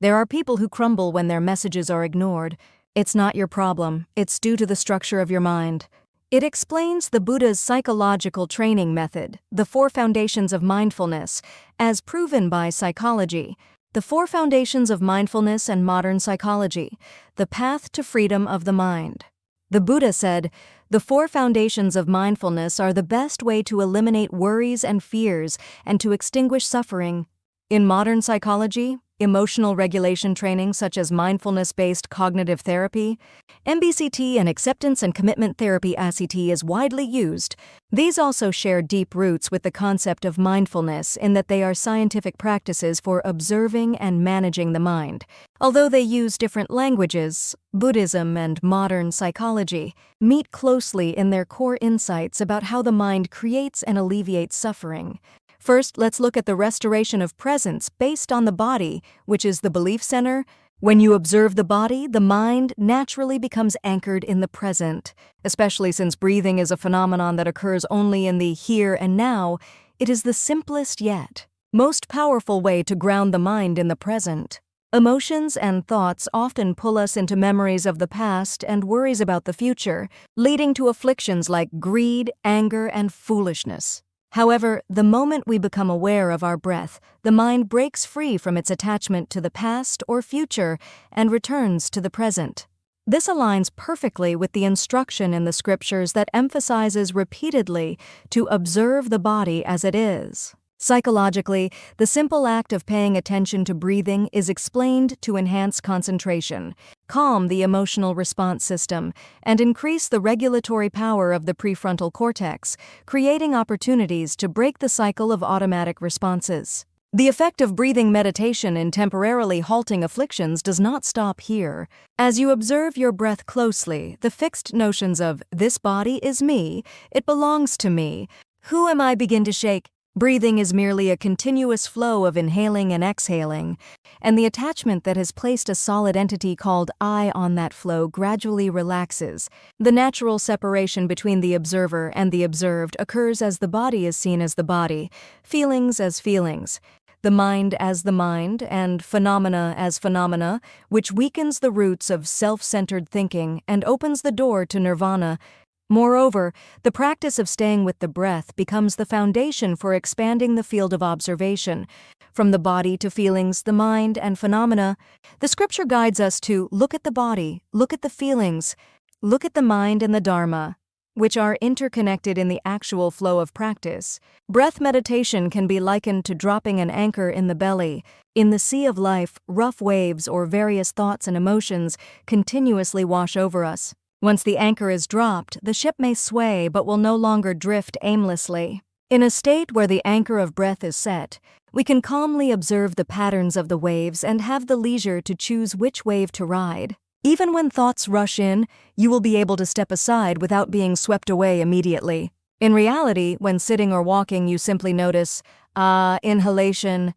There are people who crumble when their messages are ignored. It's not your problem, it's due to the structure of your mind. It explains the Buddha's psychological training method, the 4 foundations of mindfulness, as proven by psychology. The 4 foundations of mindfulness and modern psychology, the path to freedom of the mind. The Buddha said, "The 4 foundations of mindfulness are the best way to eliminate worries and fears and to extinguish suffering." In modern psychology, emotional regulation training such as mindfulness-based cognitive therapy, MBCT, and acceptance and commitment therapy ACT is widely used. These also share deep roots with the concept of mindfulness in that they are scientific practices for observing and managing the mind. Although they use different languages, Buddhism and modern psychology meet closely in their core insights about how the mind creates and alleviates suffering. First, let's look at the restoration of presence based on the body, which is the belief center. When you observe the body, the mind naturally becomes anchored in the present. Especially since breathing is a phenomenon that occurs only in the here and now, it is the simplest yet most powerful way to ground the mind in the present. Emotions and thoughts often pull us into memories of the past and worries about the future, leading to afflictions like greed, anger, and foolishness. However, the moment we become aware of our breath, the mind breaks free from its attachment to the past or future and returns to the present. This aligns perfectly with the instruction in the scriptures that emphasizes repeatedly to observe the body as it is. Psychologically, the simple act of paying attention to breathing is explained to enhance concentration, calm the emotional response system, and increase the regulatory power of the prefrontal cortex, creating opportunities to break the cycle of automatic responses. The effect of breathing meditation in temporarily halting afflictions does not stop here. As you observe your breath closely, the fixed notions of "this body is me," "it belongs to me," "who am I" begin to shake. Breathing is merely a continuous flow of inhaling and exhaling, and the attachment that has placed a solid entity called I on that flow gradually relaxes. The natural separation between the observer and the observed occurs as the body is seen as the body, feelings as feelings, the mind as the mind, and phenomena as phenomena, which weakens the roots of self-centered thinking and opens the door to nirvana. Moreover, the practice of staying with the breath becomes the foundation for expanding the field of observation, from the body to feelings, the mind, and phenomena. The scripture guides us to look at the body, look at the feelings, look at the mind and the Dharma, which are interconnected in the actual flow of practice. Breath meditation can be likened to dropping an anchor in the belly. In the sea of life, rough waves or various thoughts and emotions continuously wash over us. Once the anchor is dropped, the ship may sway but will no longer drift aimlessly. In a state where the anchor of breath is set, we can calmly observe the patterns of the waves and have the leisure to choose which wave to ride. Even when thoughts rush in, you will be able to step aside without being swept away immediately. In reality, when sitting or walking, you simply notice, inhalation,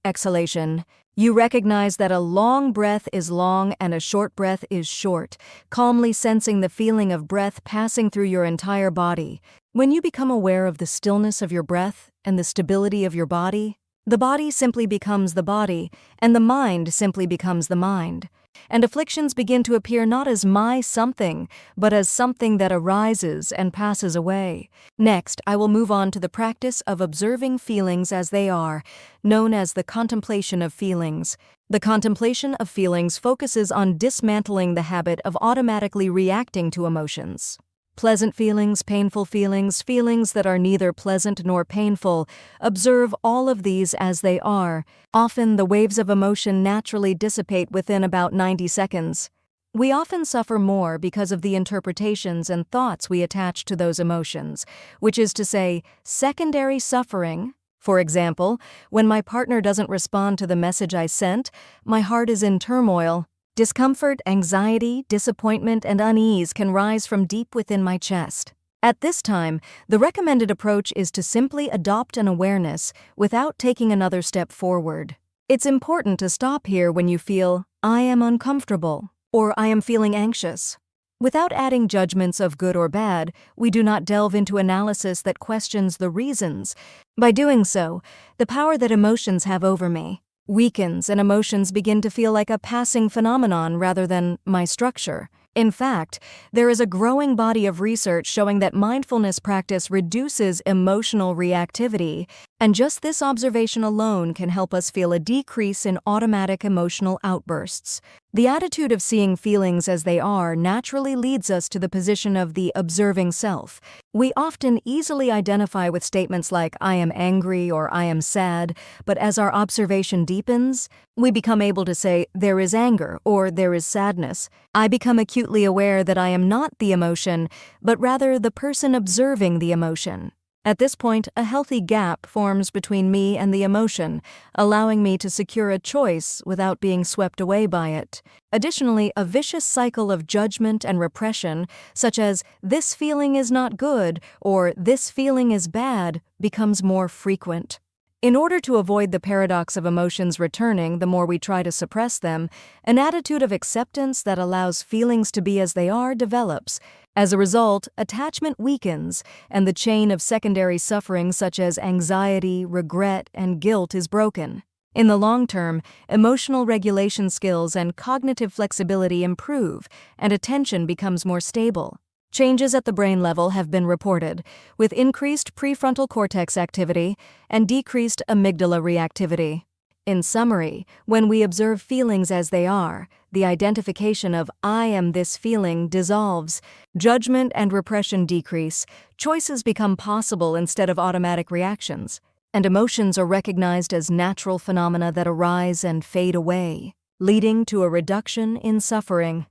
exhalation. You recognize that a long breath is long and a short breath is short, calmly sensing the feeling of breath passing through your entire body. When you become aware of the stillness of your breath and the stability of your body, the body simply becomes the body, and the mind simply becomes the mind. And afflictions begin to appear not as my something, but as something that arises and passes away. Next, I will move on to the practice of observing feelings as they are, known as the contemplation of feelings. The contemplation of feelings focuses on dismantling the habit of automatically reacting to emotions. Pleasant feelings, painful feelings, feelings that are neither pleasant nor painful. Observe all of these as they are. Often, the waves of emotion naturally dissipate within about 90 seconds. We often suffer more because of the interpretations and thoughts we attach to those emotions, which is to say, secondary suffering. For example, when my partner doesn't respond to the message I sent, my heart is in turmoil. Discomfort, anxiety, disappointment, and unease can rise from deep within my chest. At this time, the recommended approach is to simply adopt an awareness without taking another step forward. It's important to stop here when you feel, "I am uncomfortable," or "I am feeling anxious." Without adding judgments of good or bad, we do not delve into analysis that questions the reasons. By doing so, the power that emotions have over me weakens and emotions begin to feel like a passing phenomenon rather than my structure. In fact, there is a growing body of research showing that mindfulness practice reduces emotional reactivity, and just this observation alone can help us feel a decrease in automatic emotional outbursts. The attitude of seeing feelings as they are naturally leads us to the position of the observing self. We often easily identify with statements like, "I am angry" or "I am sad," but as our observation deepens, we become able to say, "There is anger" or "There is sadness." I become acutely aware that I am not the emotion, but rather the person observing the emotion. At this point, a healthy gap forms between me and the emotion, allowing me to secure a choice without being swept away by it. Additionally, a vicious cycle of judgment and repression, such as "this feeling is not good" or "this feeling is bad," becomes more frequent. In order to avoid the paradox of emotions returning the more we try to suppress them, an attitude of acceptance that allows feelings to be as they are develops. As a result, attachment weakens, and the chain of secondary suffering such as anxiety, regret, and guilt is broken. In the long term, emotional regulation skills and cognitive flexibility improve, and attention becomes more stable. Changes at the brain level have been reported, with increased prefrontal cortex activity and decreased amygdala reactivity. In summary, when we observe feelings as they are, the identification of "I am this feeling" dissolves, judgment and repression decrease, choices become possible instead of automatic reactions, and emotions are recognized as natural phenomena that arise and fade away, leading to a reduction in suffering.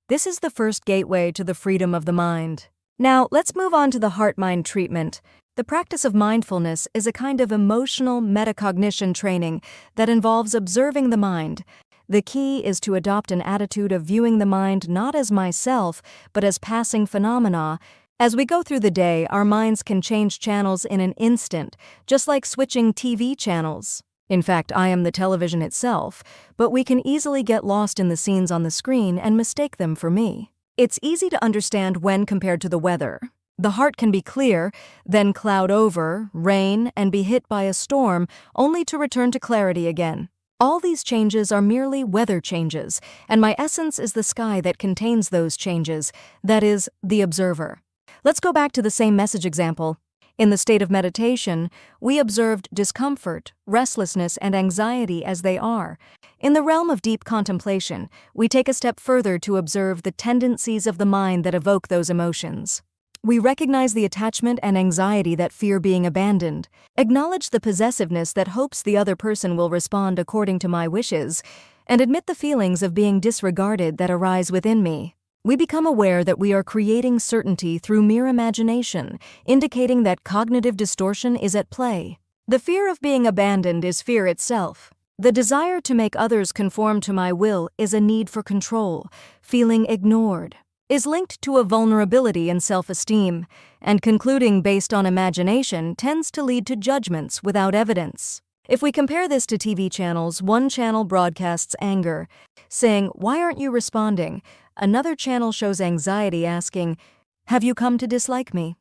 This is the first gateway to the freedom of the mind. Now, let's move on to the heart-mind treatment. The practice of mindfulness is a kind of emotional metacognition training that involves observing the mind. The key is to adopt an attitude of viewing the mind not as myself, but as passing phenomena. As we go through the day, our minds can change channels in an instant, just like switching TV channels. In fact, I am the television itself, but we can easily get lost in the scenes on the screen and mistake them for me. It's easy to understand when compared to the weather. The heart can be clear, then cloud over, rain, and be hit by a storm, only to return to clarity again. All these changes are merely weather changes, and my essence is the sky that contains those changes, that is, the observer. Let's go back to the same message example. In the state of meditation, we observed discomfort, restlessness, and anxiety as they are. In the realm of deep contemplation, we take a step further to observe the tendencies of the mind that evoke those emotions. We recognize the attachment and anxiety that fear being abandoned, acknowledge the possessiveness that hopes the other person will respond according to my wishes, and admit the feelings of being disregarded that arise within me. We become aware that we are creating certainty through mere imagination, indicating that cognitive distortion is at play. The fear of being abandoned is fear itself. The desire to make others conform to my will is a need for control. Feeling ignored is linked to a vulnerability in self-esteem, and concluding based on imagination tends to lead to judgments without evidence. If we compare this to TV channels, one channel broadcasts anger, saying, "Why aren't you responding?" Another channel shows anxiety, asking, "Have you come to dislike me?"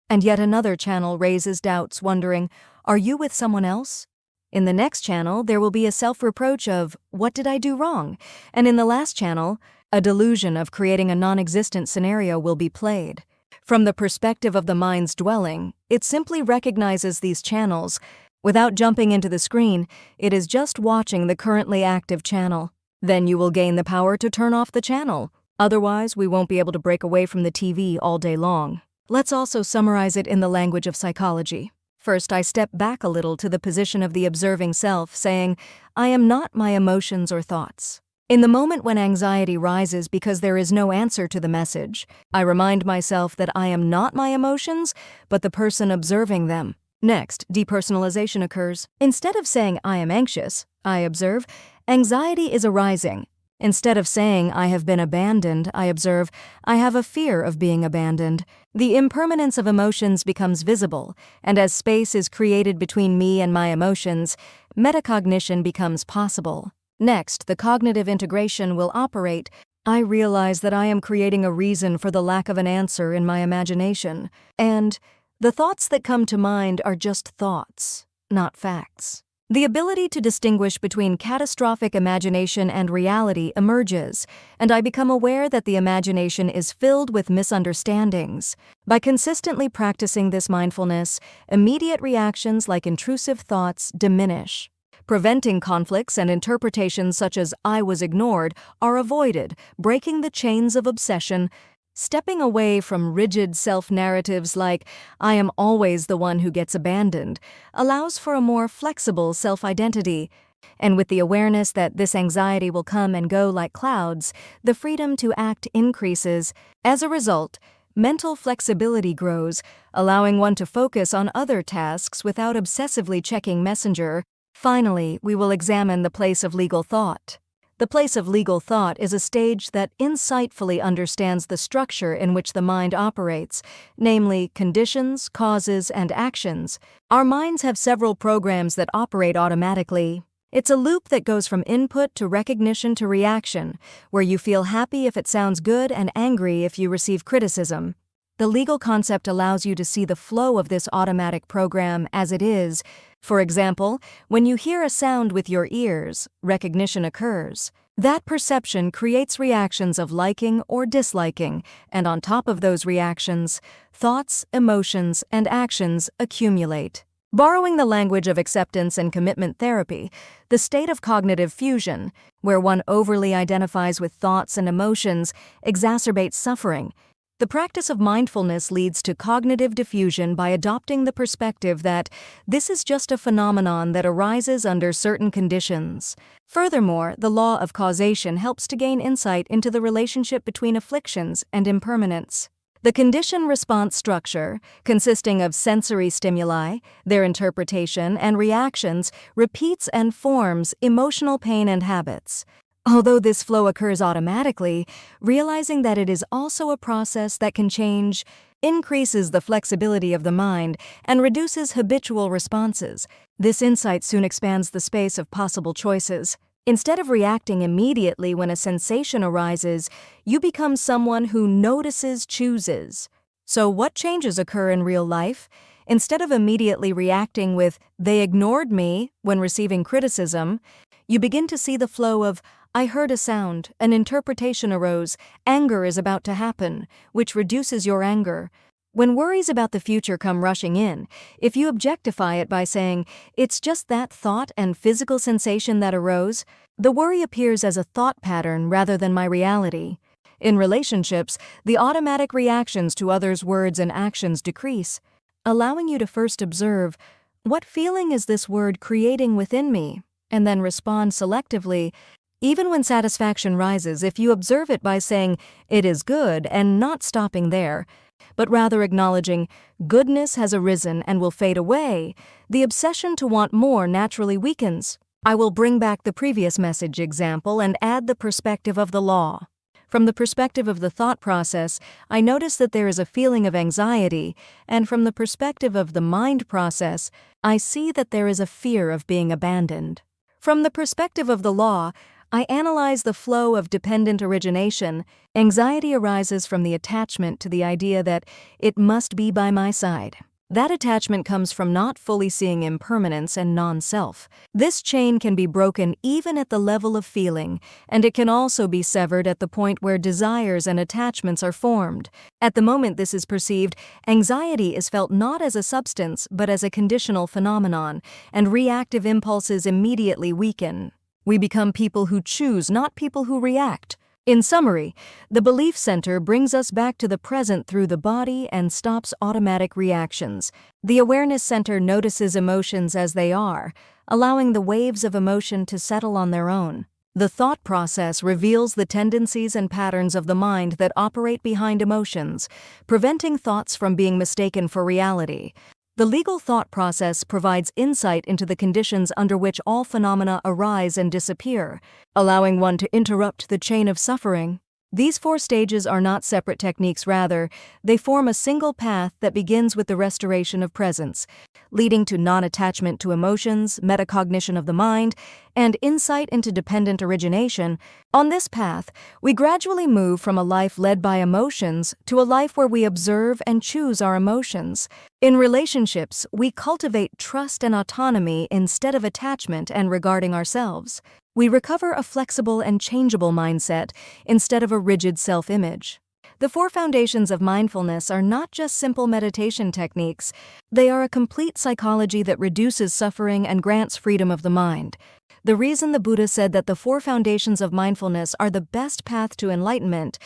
And yet another channel raises doubts, wondering, "Are you with someone else?" In the next channel, there will be a self-reproach of, "What did I do wrong?" And in the last channel, a delusion of creating a non-existent scenario will be played. From the perspective of the mind's dwelling, it simply recognizes these channels. Without jumping into the screen, it is just watching the currently active channel. Then you will gain the power to turn off the channel. Otherwise, we won't be able to break away from the TV all day long. Let's also summarize it in the language of psychology. First, I step back a little to the position of the observing self, saying, "I am not my emotions or thoughts." In the moment when anxiety rises because there is no answer to the message, I remind myself that I am not my emotions, but the person observing them. Next, depersonalization occurs. Instead of saying, "I am anxious," I observe, "Anxiety is arising." Instead of saying, "I have been abandoned," I observe, "I have a fear of being abandoned." The impermanence of emotions becomes visible, and as space is created between me and my emotions, metacognition becomes possible. Next, the cognitive integration will operate. I realize that I am creating a reason for the lack of an answer in my imagination, and the thoughts that come to mind are just thoughts, not facts. The ability to distinguish between catastrophic imagination and reality emerges, and I become aware that the imagination is filled with misunderstandings. By consistently practicing this mindfulness, immediate reactions like intrusive thoughts diminish. Preventing conflicts and interpretations such as "I was ignored" are avoided, breaking the chains of obsession. Stepping away from rigid self-narratives like "I am always the one who gets abandoned" allows for a more flexible self-identity. And with the awareness that this anxiety will come and go like clouds, the freedom to act increases. As a result, mental flexibility grows, allowing one to focus on other tasks without obsessively checking Messenger. Finally, we will examine the place of legal thought. The place of legal thought is a stage that insightfully understands the structure in which the mind operates, namely conditions, causes, and actions. Our minds have several programs that operate automatically. It's a loop that goes from input to recognition to reaction, where you feel happy if it sounds good and angry if you receive criticism. The legal concept allows you to see the flow of this automatic program as it is. For example, when you hear a sound with your ears, recognition occurs. That perception creates reactions of liking or disliking, and on top of those reactions, thoughts, emotions, and actions accumulate. Borrowing the language of acceptance and commitment therapy, the state of cognitive fusion, where one overly identifies with thoughts and emotions, exacerbates suffering. The practice of mindfulness leads to cognitive diffusion by adopting the perspective that this is just a phenomenon that arises under certain conditions. Furthermore, the law of causation helps to gain insight into the relationship between afflictions and impermanence. The condition-response structure, consisting of sensory stimuli, their interpretation, and reactions, repeats and forms emotional pain and habits. Although this flow occurs automatically, realizing that it is also a process that can change increases the flexibility of the mind and reduces habitual responses. This insight soon expands the space of possible choices. Instead of reacting immediately when a sensation arises, you become someone who notices, chooses. So what changes occur in real life? Instead of immediately reacting with "they ignored me" when receiving criticism, you begin to see the flow of "I heard a sound, an interpretation arose, anger is about to happen," which reduces your anger. When worries about the future come rushing in, if you objectify it by saying, "It's just that thought and physical sensation that arose," the worry appears as a thought pattern rather than my reality. In relationships, the automatic reactions to others' words and actions decrease, allowing you to first observe, what feeling is this word creating within me, and then respond selectively. Even when satisfaction rises, if you observe it by saying, "It is good," and not stopping there, but rather acknowledging, "Goodness has arisen and will fade away," the obsession to want more naturally weakens. I will bring back the previous message example and add the perspective of the law. From the perspective of the thought process, I notice that there is a feeling of anxiety, and from the perspective of the mind process, I see that there is a fear of being abandoned. From the perspective of the law, I analyze the flow of dependent origination. Anxiety arises from the attachment to the idea that it must be by my side. That attachment comes from not fully seeing impermanence and non-self. This chain can be broken even at the level of feeling, and it can also be severed at the point where desires and attachments are formed. At the moment this is perceived, anxiety is felt not as a substance but as a conditional phenomenon, and reactive impulses immediately weaken. We become people who choose, not people who react. In summary, the belief center brings us back to the present through the body and stops automatic reactions. The awareness center notices emotions as they are, allowing the waves of emotion to settle on their own. The thought process reveals the tendencies and patterns of the mind that operate behind emotions, preventing thoughts from being mistaken for reality. The legal thought process provides insight into the conditions under which all phenomena arise and disappear, allowing one to interrupt the chain of suffering. These four stages are not separate techniques, rather, they form a single path that begins with the restoration of presence, leading to non-attachment to emotions, metacognition of the mind, and insight into dependent origination. On this path, we gradually move from a life led by emotions to a life where we observe and choose our emotions. In relationships, we cultivate trust and autonomy instead of attachment and regarding ourselves. We recover a flexible and changeable mindset instead of a rigid self-image. The four foundations of mindfulness are not just simple meditation techniques, they are a complete psychology that reduces suffering and grants freedom of the mind. The reason the Buddha said that the four foundations of mindfulness are the best path to enlightenment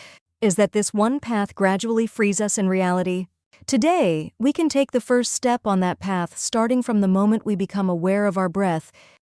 is that this one path gradually frees us in reality. Today, we can take the first step on that path starting from the moment we become aware of our breath